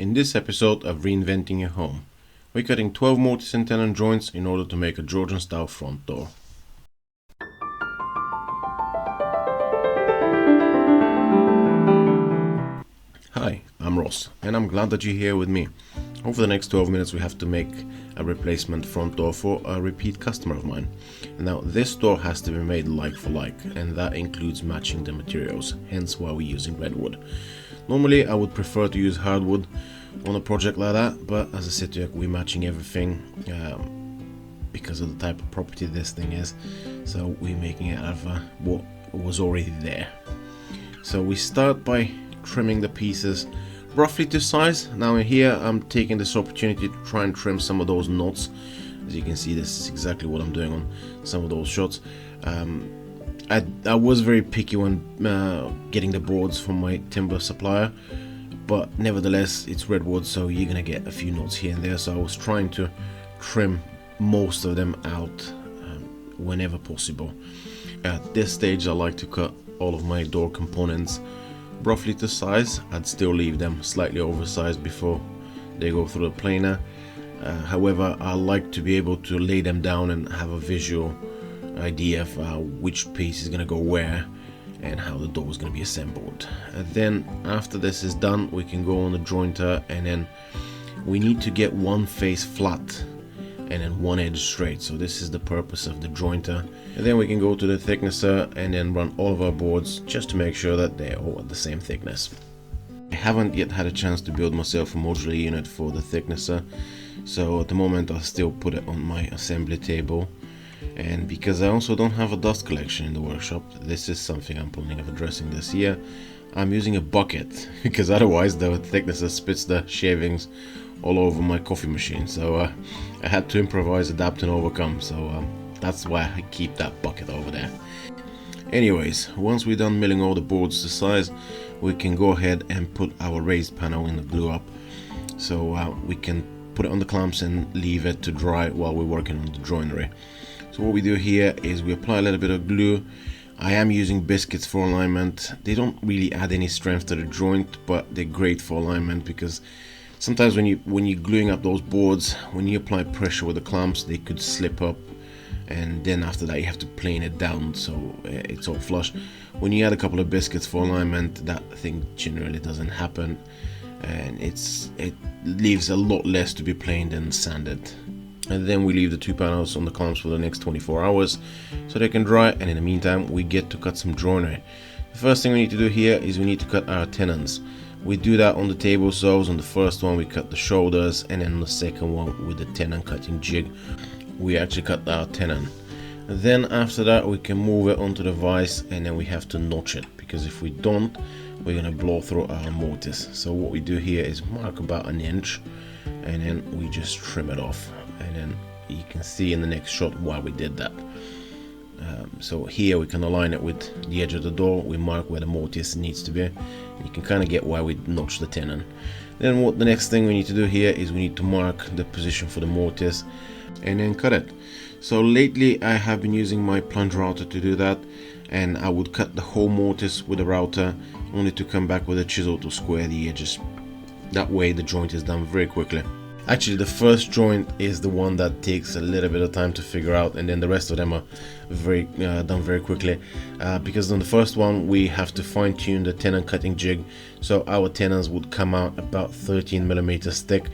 In this episode of Reinventing Your Home, we're cutting 12 mortise and tenon joints in order to make a Georgian style front door. Hi, I'm Ross, and I'm glad that you're here with me. Over the next 12 minutes we have to make a replacement front door for a repeat customer of mine. Now this door has to be made like for like, and that includes matching the materials, hence why we're using redwood. Normally I would prefer to use hardwood on a project like that, but as I said to you, we're matching everything because of the type of property this thing is, so we're making it out of what was already there. So we start by trimming the pieces roughly to size. Now in here I'm taking this opportunity to try and trim some of those knots. As you can see, this is exactly what I'm doing on some of those shots. I was very picky when getting the boards from my timber supplier, but nevertheless it's redwood, so you're gonna get a few knots here and there, so I was trying to trim most of them out whenever possible. At this stage I like to cut all of my door components roughly to size. I'd still leave them slightly oversized before they go through the planer. However, I like to be able to lay them down and have a visual idea of which piece is going to go where and how the door is going to be assembled. And then after this is done, we can go on the jointer, and then we need to get one face flat and then one edge straight. So this is the purpose of the jointer. And then we can go to the thicknesser and then run all of our boards just to make sure that they're all at the same thickness. I haven't yet had a chance to build myself a modular unit for the thicknesser, so at the moment I'll still put it on my assembly table. And because I also don't have a dust collection in the workshop, this is something I'm planning of addressing this year. I'm using a bucket because otherwise the thicknesser spits the shavings all over my coffee machine, so I had to improvise, adapt and overcome, so that's why I keep that bucket over there. Anyways, once we're done milling all the boards to size, we can go ahead and put our raised panel in the glue up, so we can put it on the clamps and leave it to dry while we're working on the joinery. So what we do here is we apply a little bit of glue. I am using biscuits for alignment. They don't really add any strength to the joint, but they're great for alignment because sometimes when you're gluing up those boards, when you apply pressure with the clamps, they could slip up, and then after that you have to plane it down so it's all flush. When you add a couple of biscuits for alignment, that thing generally doesn't happen, and it leaves a lot less to be planed and sanded. And then we leave the two panels on the clamps for the next 24 hours so they can dry, and in the meantime we get to cut some joinery. The first thing we need to do here is we need to cut our tenons. We do that on the table saws. On the first one we cut the shoulders, and then on the second one with the tenon cutting jig we actually cut our tenon. And then after that we can move it onto the vise, and then we have to notch it, because if we don't, we're gonna blow through our mortise. So what we do here is mark about an inch, and then we just trim it off, and then you can see in the next shot why we did that. So here we can align it with the edge of the door. We mark where the mortise needs to be, and you can kind of get why we notch the tenon. Then what the next thing we need to do here is we need to mark the position for the mortise and then cut it. So lately I have been using my plunge router to do that, and I would cut the whole mortise with a router, only to come back with a chisel to square the edges. That way the joint is done very quickly. Actually, the first joint is the one that takes a little bit of time to figure out, and then the rest of them are done very quickly, because on the first one we have to fine-tune the tenon cutting jig, so our tenons would come out about 13 millimeters thick,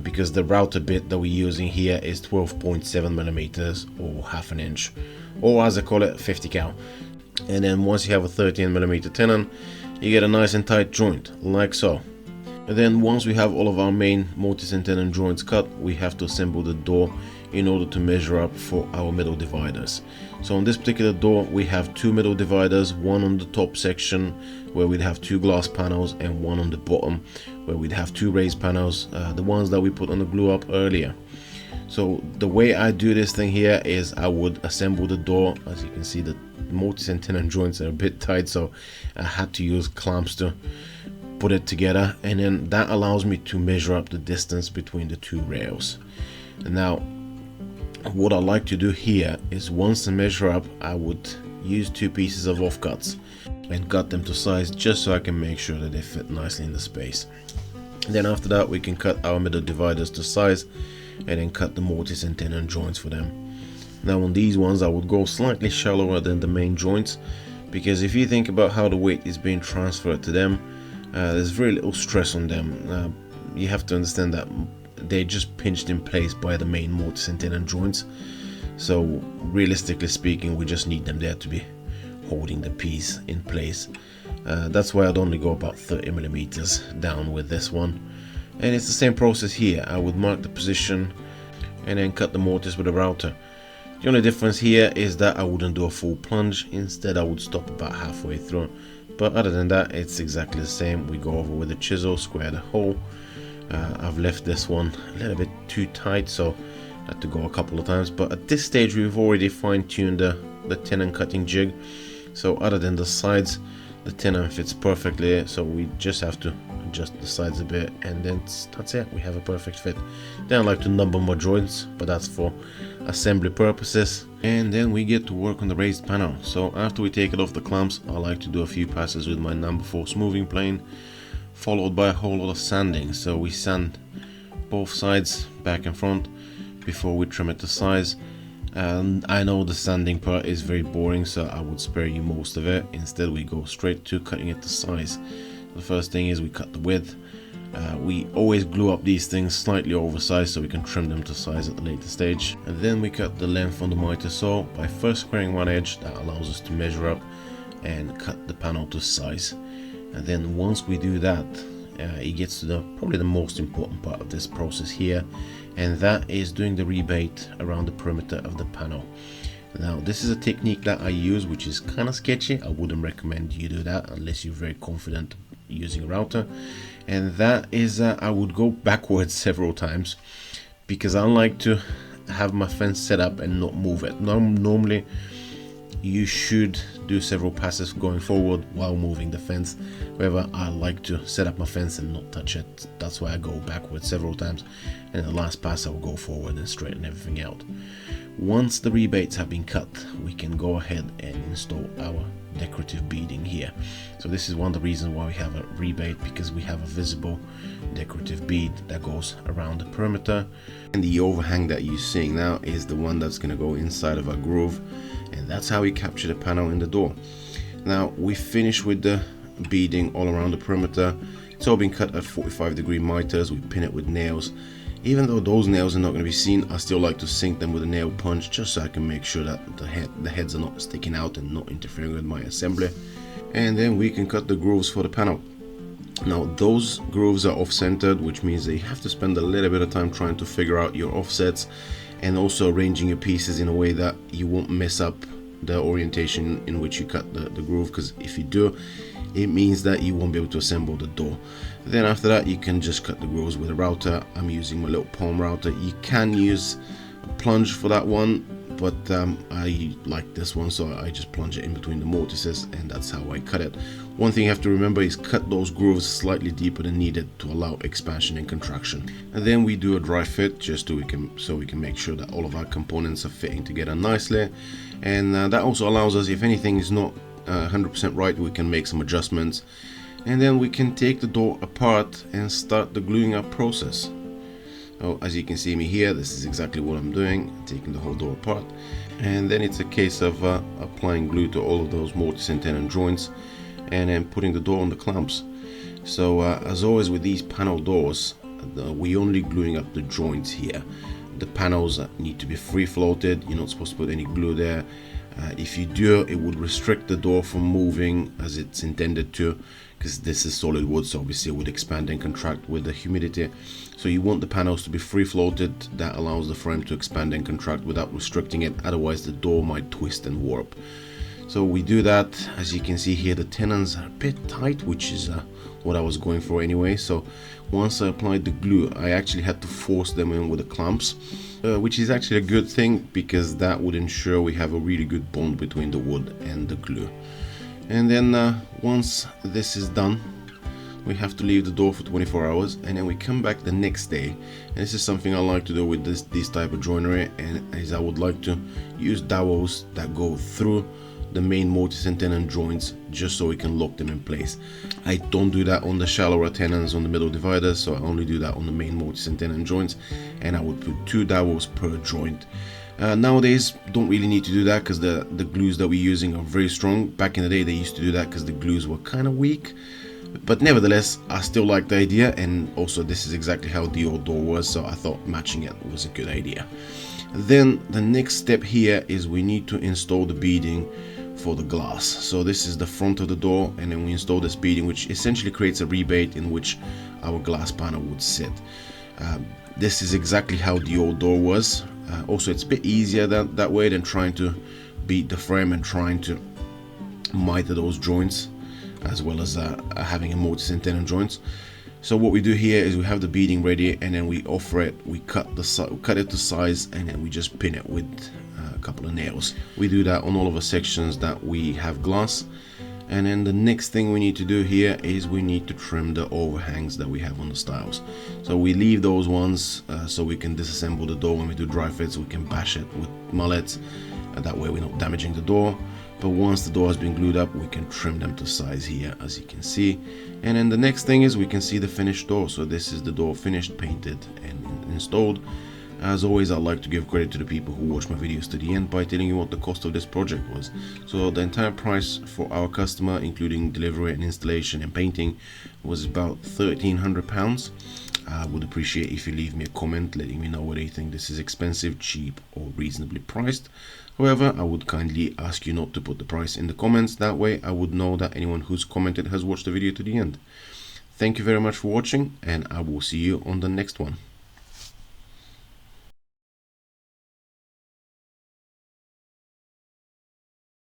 because the router bit that we're using here is 12.7 millimeters, or half an inch, or as I call it, 50 cal. And then once you have a 13 millimeter tenon, you get a nice and tight joint like so. And then once we have all of our main mortise and tenon joints cut, we have to assemble the door in order to measure up for our middle dividers. So on this particular door we have two middle dividers, one on the top section where we'd have two glass panels, and one on the bottom where we'd have two raised panels, the ones that we put on the glue up earlier. So the way I do this thing here is I would assemble the door. As you can see, the mortise and tenon joints are a bit tight, so I had to use clamps to put it together, and then that allows me to measure up the distance between the two rails. And now what I like to do here is, once I measure up, I would use two pieces of offcuts and cut them to size, just so I can make sure that they fit nicely in the space. Then after that we can cut our middle dividers to size and then cut the mortise and tenon joints for them. Now on these ones I would go slightly shallower than the main joints, because if you think about how the weight is being transferred to them, there's very little stress on them. You have to understand that they're just pinched in place by the main mortise and tenon joints, so realistically speaking we just need them there to be holding the piece in place. That's why I'd only go about 30 millimeters down with this one. And it's the same process here. I would mark the position and then cut the mortise with a router. The only difference here is that I wouldn't do a full plunge. Instead I would stop about halfway through, but other than that it's exactly the same. We go over with a chisel, square the hole. I've left this one a little bit too tight, so I had to go a couple of times, but at this stage we've already fine-tuned the tenon cutting jig, so other than the sides the tenon fits perfectly, so we just have to adjust the sides a bit, and then that's it, we have a perfect fit. Then I like to number my joints, but that's for assembly purposes. And then we get to work on the raised panel. So after we take it off the clamps, I like to do a few passes with my number 4 smoothing plane, followed by a whole lot of sanding. So we sand both sides, back and front, before we trim it to size. And I know the sanding part is very boring, so I would spare you most of it. Instead we go straight to cutting it to size. The first thing is we cut the width. We always glue up these things slightly oversized so we can trim them to size at the later stage. And then we cut the length on the miter saw by first squaring one edge. That allows us to measure up and cut the panel to size. And then once we do that, it gets to probably the most important part of this process here, and that is doing the rebate around the perimeter of the panel. Now this is a technique that I use, which is kind of sketchy. I wouldn't recommend you do that unless you're very confident using a router, and that is I would go backwards several times, because I like to have my fence set up and not move it. Normally you should do several passes going forward while moving the fence. However, I like to set up my fence and not touch it. That's why I go backwards several times, and in the last pass I'll go forward and straighten everything out. Once the rebates have been cut, we can go ahead and install our decorative beading here. So this is one of the reasons why we have a rebate, because we have a visible decorative bead that goes around the perimeter. And the overhang that you're seeing now is the one that's going to go inside of our groove, and that's how we capture the panel in the door. Now we finish with the beading all around the perimeter. It's all been cut at 45-degree miters. We pin it with nails. Even though those nails are not going to be seen, I still like to sink them with a nail punch, just so I can make sure that the heads are not sticking out and not interfering with my assembly. And then we can cut the grooves for the panel. Now those grooves are off-centered, which means that you have to spend a little bit of time trying to figure out your offsets, and also arranging your pieces in a way that you won't mess up the orientation in which you cut the groove, because if you do, it means that you won't be able to assemble the door. Then after that you can just cut the grooves with a router. I'm using my little palm router. You can use a plunge for that one, but I like this one, so I just plunge it in between the mortises, and that's how I cut it. One thing you have to remember is cut those grooves slightly deeper than needed to allow expansion and contraction. And then we do a dry fit, just so we can make sure that all of our components are fitting together nicely. And that also allows us, if anything is not 100% right, we can make some adjustments, and then we can take the door apart and start the gluing up process. Oh, as you can see me here, this is exactly what I'm doing, taking the whole door apart, and then it's a case of applying glue to all of those mortise and tenon joints, and then putting the door on the clamps. So as always with these panel doors, we only gluing up the joints here. The panels need to be free floated. You're not supposed to put any glue there. If you do, it would restrict the door from moving as it's intended to, because this is solid wood, so obviously it would expand and contract with the humidity. So you want the panels to be free floated. That allows the frame to expand and contract without restricting it, otherwise the door might twist and warp. So we do that. As you can see here, the tenons are a bit tight, which is what I was going for anyway. So once I applied the glue, I actually had to force them in with the clamps, which is actually a good thing, because that would ensure we have a really good bond between the wood and the glue. And then once this is done, we have to leave the door for 24 hours, and then we come back the next day. And this is something I like to do with this type of joinery, and is I would like to use dowels that go through the main mortise and tenon joints just so we can lock them in place. I don't do that on the shallower tenons on the middle dividers, so I only do that on the main mortise and tenon joints, and I would put 2 dowels per joint. Nowadays, don't really need to do that because the glues that we're using are very strong. Back in the day, they used to do that because the glues were kind of weak. But nevertheless, I still like the idea, and also this is exactly how the old door was, so I thought matching it was a good idea. Then the next step here is we need to install the beading for the glass. So this is the front of the door, and then we install this beading, which essentially creates a rebate in which our glass panel would sit. This is exactly how the old door was. Also, it's a bit easier that way than trying to beat the frame and trying to miter those joints, as well as having a mortise and tenon joints. So what we do here is we have the beading ready, and then we offer it, we cut it to size, and then we just pin it with a couple of nails. We do that on all of the sections that we have glass. And then the next thing we need to do here is we need to trim the overhangs that we have on the stiles. So we leave those ones so we can disassemble the door when we do dry fits. We can bash it with mullets, and that way we're not damaging the door. But once the door has been glued up, we can trim them to size here, as you can see. And then the next thing is we can see the finished door. So this is the door finished, painted and installed. As always, I'd like to give credit to the people who watch my videos to the end by telling you what the cost of this project was. So the entire price for our customer, including delivery and installation and painting, was about £1,300. I would appreciate if you leave me a comment letting me know whether you think this is expensive, cheap or reasonably priced. However, I would kindly ask you not to put the price in the comments. That way I would know that anyone who's commented has watched the video to the end. Thank you very much for watching, and I will see you on the next one.